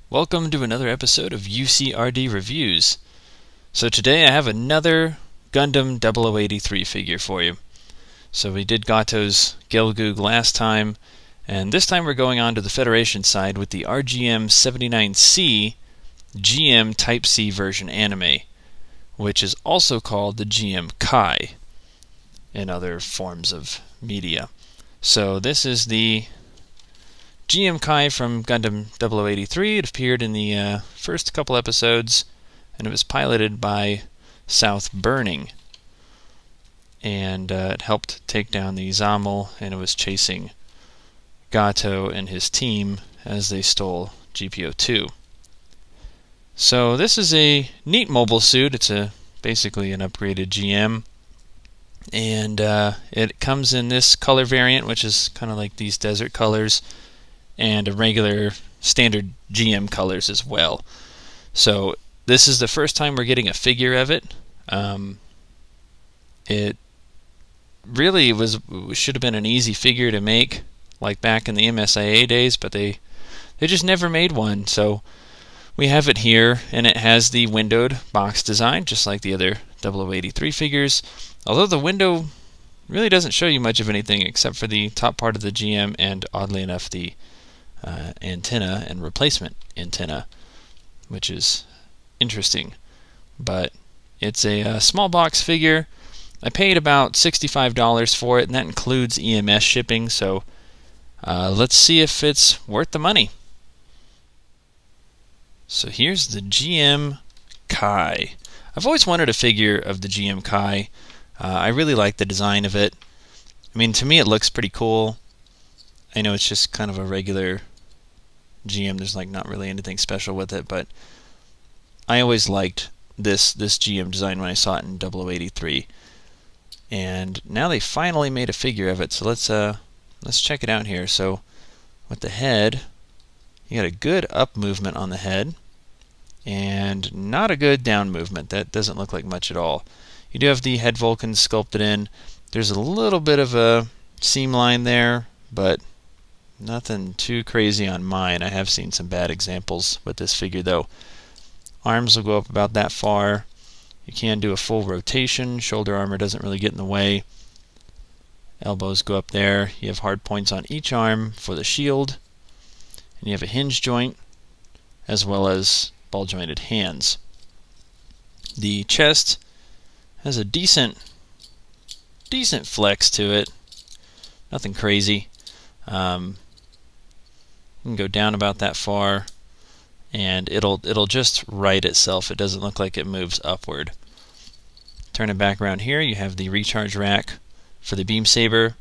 Welcome to another episode of UCRD Reviews. So today I have another Gundam 0083 figure for you. So we did Gato's Gelgoog last time, and this time we're going on to the Federation side with the RGM-79C GM Type C version anime, which is also called the GM Kai in other forms of media. So this is the GM Kai from Gundam 0083. It appeared in the first couple episodes, and it was piloted by South Burning. And it helped take down the Zammel, and it was chasing Gato and his team as they stole GPO-2. So this is a neat mobile suit. It's basically an upgraded GM. And it comes in this color variant, which is kind of like these desert colors, and a regular standard GM colors as well. So this is the first time we're getting a figure of it. It really should have been an easy figure to make, like back in the MSIA days, but they just never made one. So we have it here, and it has the windowed box design, just like the other 0083 figures. Although the window really doesn't show you much of anything except for the top part of the GM and, oddly enough, the antenna and replacement antenna, which is interesting. But it's a small box figure. I paid about $65 for it, and that includes EMS shipping, so let's see if it's worth the money. So here's the GM Kai. I've always wanted a figure of the GM Kai. I really like the design of it. I mean, to me it looks pretty cool. I know it's just kind of a regular GM. There's like not really anything special with it, but I always liked this GM design when I saw it in 0083. And now they finally made a figure of it. So let's check it out here. So with the head, you got a good up movement on the head and not a good down movement. That doesn't look like much at all. You do have the head Vulcan sculpted in. There's a little bit of a seam line there, but nothing too crazy on mine. I have seen some bad examples with this figure though. Arms will go up about that far. You can do a full rotation. Shoulder armor doesn't really get in the way. Elbows go up there. You have hard points on each arm for the shield. And you have a hinge joint as well as ball jointed hands. The chest has a decent flex to it. Nothing crazy. You can go down about that far, and it'll just right itself. It doesn't look like it moves upward. Turn it back around here. You have the recharge rack for the beam saber.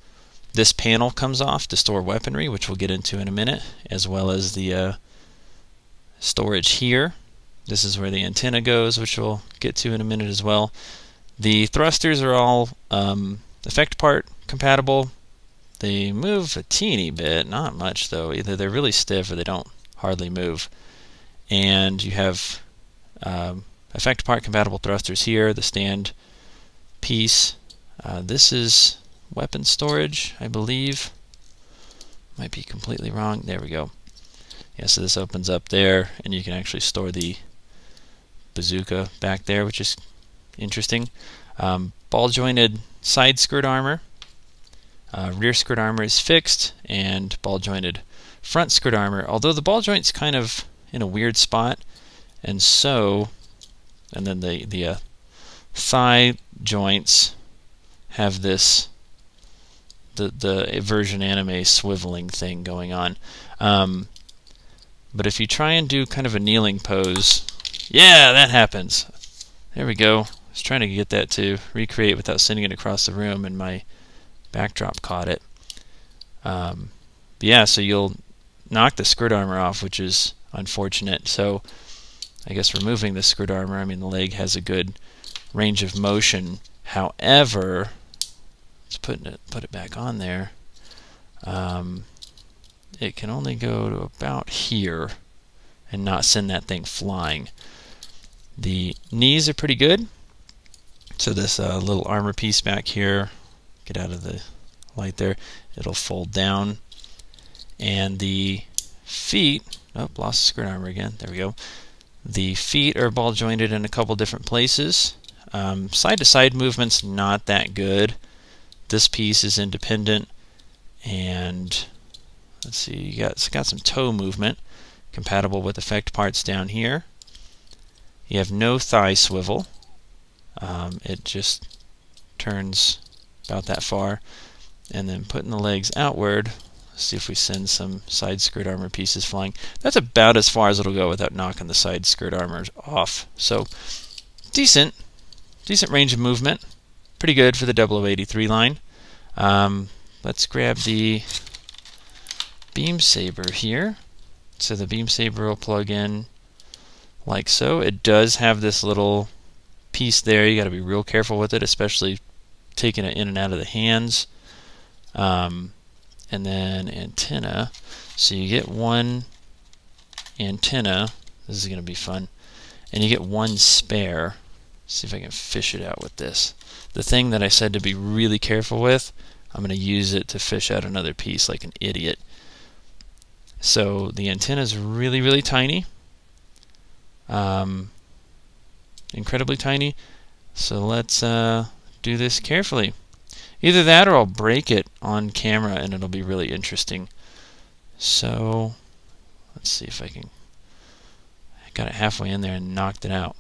This panel comes off to store weaponry, which we'll get into in a minute, as well as the storage here. This is where the antenna goes, which we'll get to in a minute as well. The thrusters are all effect part compatible. They move a teeny bit, not much though. Either they're really stiff or they don't hardly move. And you have effect part compatible thrusters here, the stand piece. This is weapon storage, I believe. Might be completely wrong. There we go. Yeah, so this opens up there, and you can actually store the bazooka back there, which is interesting. Ball jointed side skirt armor. Rear skirt armor is fixed, and ball jointed front skirt armor, although the ball joint's kind of in a weird spot, and then the thigh joints have this the version anime swiveling thing going on. But if you try and do kind of a kneeling pose, yeah, that happens. There we go. I was trying to get that to recreate without sending it across the room, and my backdrop caught it. But yeah, so you'll knock the skirt armor off, which is unfortunate. So I guess removing the skirt armor, I mean, the leg has a good range of motion. However, let's put it back on there. It can only go to about here and not send that thing flying. The knees are pretty good. So this little armor piece back here, get out of the light there, it'll fold down. And the feet Oh, lost the skirt armor again. There we go. The feet are ball jointed in a couple different places. Side to side movement's not that good. This piece is independent, and let's see, it's got some toe movement compatible with effect parts down here. You have no thigh swivel. It just turns about that far, and then putting the legs outward. Let's see if we send some side skirt armor pieces flying. That's about as far as it'll go without knocking the side skirt armors off. So decent range of movement. Pretty good for the 0083 line. Let's grab the beam saber here. So the beam saber will plug in like so. It does have this little piece there. You got to be real careful with it, especially taking it in and out of the hands. And then antenna. So you get one antenna. This is going to be fun. And you get one spare. Let's see if I can fish it out with this. The thing that I said to be really careful with, I'm going to use it to fish out another piece like an idiot. So the antenna is really, really tiny. Incredibly tiny. So let's do this carefully. Either that or I'll break it on camera and it'll be really interesting. So let's see if I got it halfway in there and knocked it out.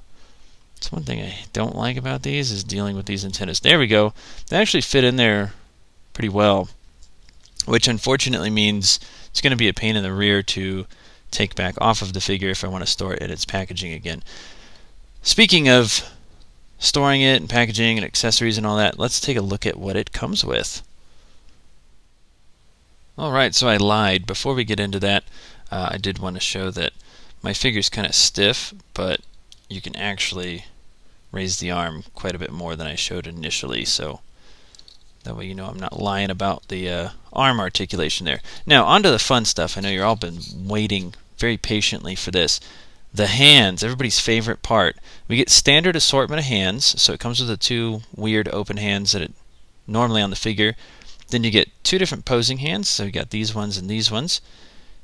That's one thing I don't like about these, is dealing with these antennas. There we go. They actually fit in there pretty well, which unfortunately means it's going to be a pain in the rear to take back off of the figure if I want to store it in its packaging again. Speaking of storing it and packaging and accessories and all that, let's take a look at what it comes with. Alright, so I lied. Before we get into that, I did want to show that my figure's kind of stiff, but you can actually raise the arm quite a bit more than I showed initially, so that way you know I'm not lying about the arm articulation there. Now, onto the fun stuff. I know you've all been waiting very patiently for this. The hands, everybody's favorite part. We get standard assortment of hands, so it comes with the two weird open hands that it normally on the figure. Then you get two different posing hands, so you got these ones and these ones.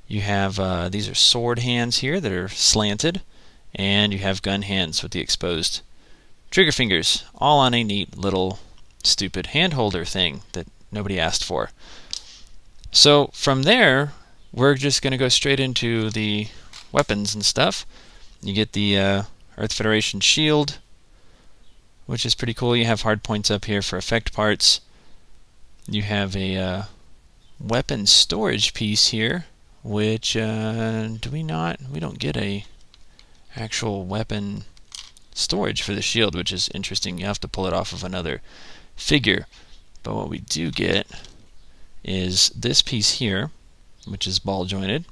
You have these are sword hands here that are slanted, and you have gun hands with the exposed trigger fingers, all on a neat little stupid hand holder thing that nobody asked for. So from there, we're just going to go straight into the weapons and stuff. You get the Earth Federation shield, which is pretty cool. You have hard points up here for effect parts. You have a weapon storage piece here, which we don't get a actual weapon storage for the shield, which is interesting. You have to pull it off of another figure. But what we do get is this piece here, which is ball jointed,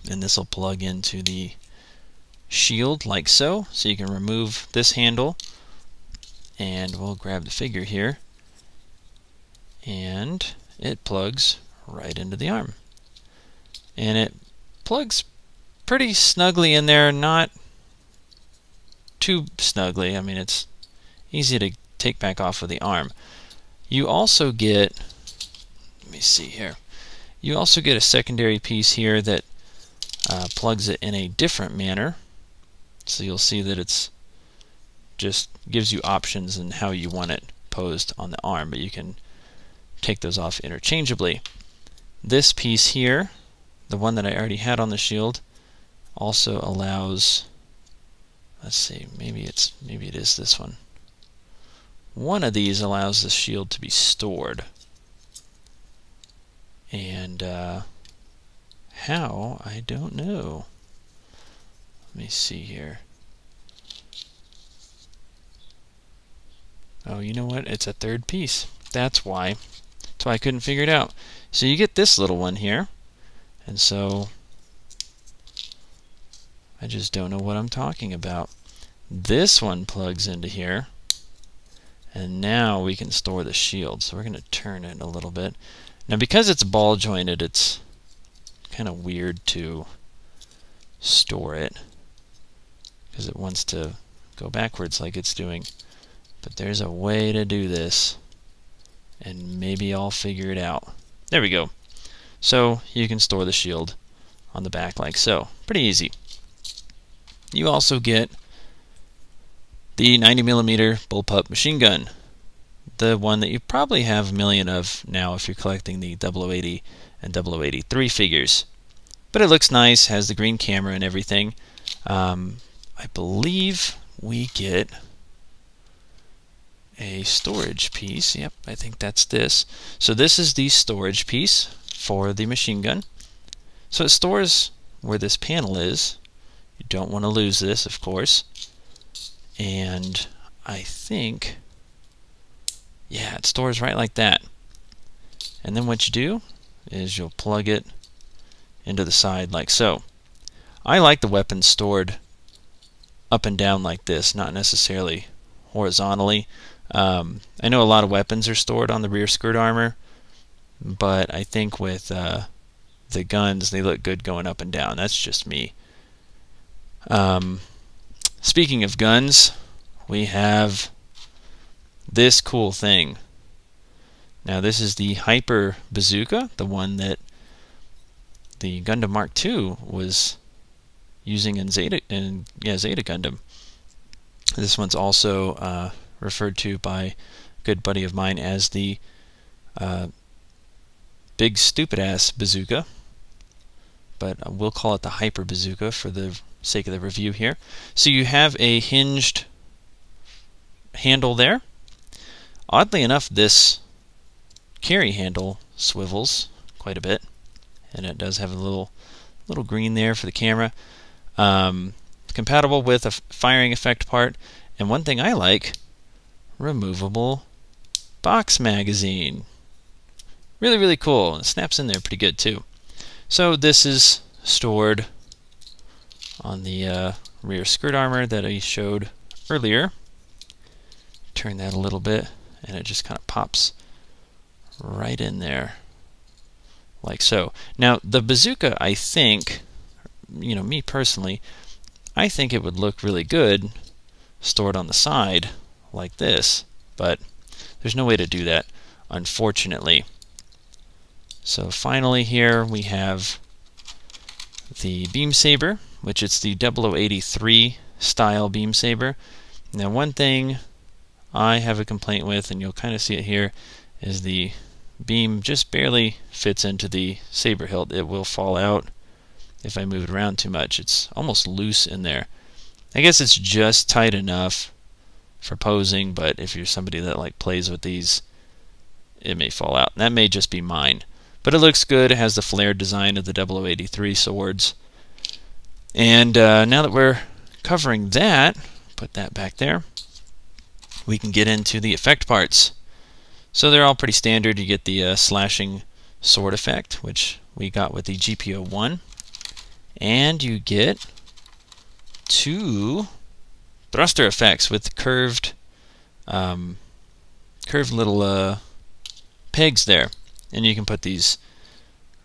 and this will plug into the shield like so. So you can remove this handle, and we'll grab the figure here, and it plugs right into the arm. And it plugs pretty snugly in there, not too snugly. I mean, it's easy to take back off of the arm. You also get, let me see here, you also get a secondary piece here that plugs it in a different manner. So you'll see that it's just gives you options in how you want it posed on the arm, but you can take those off interchangeably. This piece here, the one that I already had on the shield, also allows, let's see, maybe it is this one. One of these allows the shield to be stored. And how? I don't know. Let me see here. Oh, you know what? It's a third piece. That's why. That's why I couldn't figure it out. So you get this little one here. And so I just don't know what I'm talking about. This one plugs into here. And now we can store the shield. So we're going to turn it a little bit. Now because it's ball jointed, it's kind of weird to store it, because it wants to go backwards like it's doing. But there's a way to do this, and maybe I'll figure it out. There we go. So you can store the shield on the back like so. Pretty easy. You also get the 90mm bullpup machine gun, the one that you probably have a million of now if you're collecting the 0080 and 0083 figures. But it looks nice, has the green camera and everything. I believe we get a storage piece. Yep, I think that's this. So this is the storage piece for the machine gun. So it stores where this panel is. You don't want to lose this, of course. And I think, yeah, it stores right like that. And then what you do is you'll plug it into the side like so. I like the weapons stored up and down like this, not necessarily horizontally. I know a lot of weapons are stored on the rear skirt armor, but I think with the guns, they look good going up and down. That's just me. Speaking of guns, we have this cool thing. Now this is the Hyper Bazooka, the one that the Gundam Mark II was using in Zeta Gundam. This one's also referred to by a good buddy of mine as the Big Stupid Ass Bazooka, but we'll call it the Hyper Bazooka for the sake of the review here. So you have a hinged handle there. Oddly enough, this carry handle swivels quite a bit, and it does have a little green there for the camera. Compatible with a firing effect part, and one thing I like, removable box magazine. Really, really cool. It snaps in there pretty good too. So this is stored on the rear skirt armor that I showed earlier. Turn that a little bit, and it just kind of pops right in there like so. Now the bazooka, I think, me personally, I think it would look really good stored on the side like this, but there's no way to do that, unfortunately. So finally here we have the beam saber, which is the 0083 style beam saber. Now one thing I have a complaint with, and you'll kind of see it here, is the beam just barely fits into the saber hilt. It will fall out if I move it around too much. It's almost loose in there. I guess it's just tight enough for posing, but if you're somebody that plays with these, it may fall out. That may just be mine. But it looks good. It has the flared design of the 0083 swords. And now that we're covering that, put that back there, we can get into the effect parts. So they're all pretty standard. You get the slashing sword effect, which we got with the GPO-1. And you get 2 thruster effects with curved little pegs there. And you can put these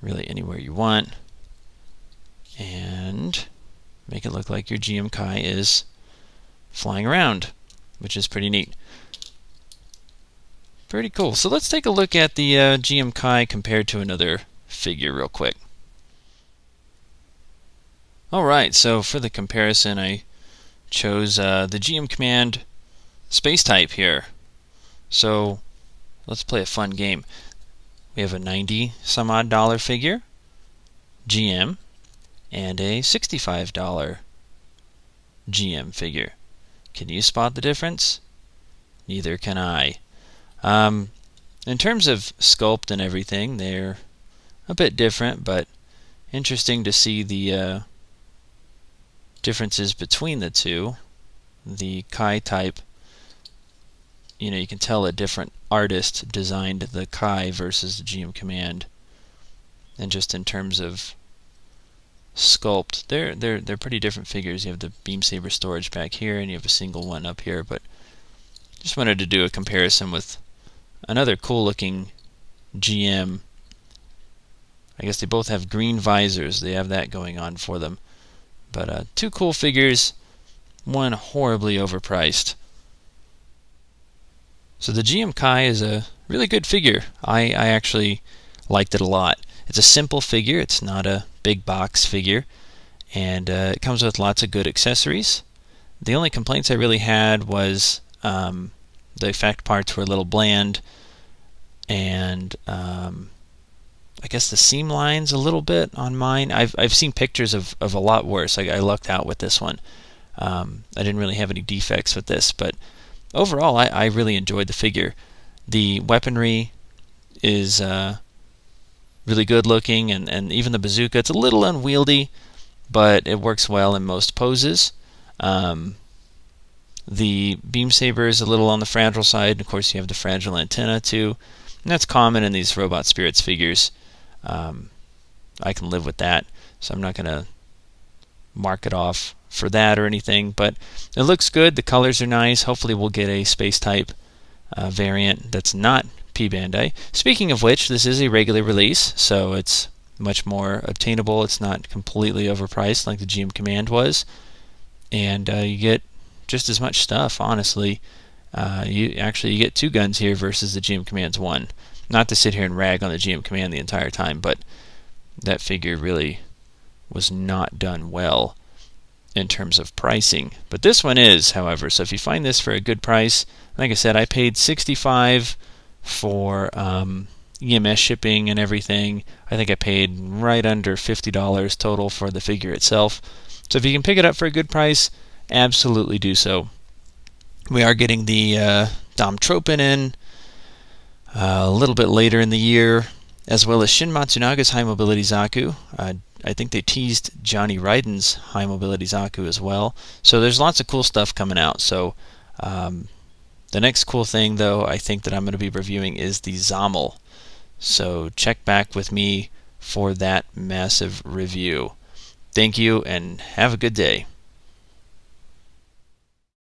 really anywhere you want and make it look like your GM Kai is flying around, which is pretty neat. Pretty cool. So let's take a look at the GM Kai compared to another figure real quick. Alright, so for the comparison I chose the GM Command space type here. So let's play a fun game. We have a $90 some odd figure, GM, and a $65 GM figure. Can you spot the difference? Neither can I. In terms of sculpt and everything, they're a bit different, but interesting to see the differences between the two. The Kai type, you can tell a different artist designed the Kai versus the GM Command. And just in terms of sculpt, they're pretty different figures. You have the beam saber storage back here, and you have a single one up here. But just wanted to do a comparison with another cool looking GM. I guess they both have green visors. They have that going on for them. But 2 cool figures, one horribly overpriced. So the GM Kai is a really good figure. I actually liked it a lot. It's a simple figure. It's not a big box figure, and it comes with lots of good accessories. The only complaints I really had was the effect parts were a little bland, and I guess the seam lines a little bit on mine. I've seen pictures of a lot worse. I lucked out with this one. I didn't really have any defects with this, but overall I really enjoyed the figure. The weaponry is really good looking, and even the bazooka, it's a little unwieldy, but it works well in most poses. The beam saber is a little on the fragile side. Of course, you have the fragile antenna too, and that's common in these Robot Spirits figures. I can live with that, so I'm not going to mark it off for that or anything, but it looks good. The colors are nice. Hopefully we'll get a space type variant that's not P-Bandai. Speaking of which, this is a regular release, so it's much more obtainable. It's not completely overpriced like the GM Command was, and you get just as much stuff, honestly. You get 2 guns here versus the GM Command's 1. Not to sit here and rag on the GM Command the entire time, but that figure really was not done well in terms of pricing. But this one is, however, so if you find this for a good price, like I said, I paid $65 for EMS shipping and everything. I think I paid right under $50 total for the figure itself. So if you can pick it up for a good price, absolutely do so. We are getting the Dom Tropin in a little bit later in the year, as well as Shin Matsunaga's High Mobility Zaku. I think they teased Johnny Ryden's High Mobility Zaku as well. So there's lots of cool stuff coming out. So the next cool thing, though, I think that I'm going to be reviewing is the Zommel. So check back with me for that massive review. Thank you, and have a good day.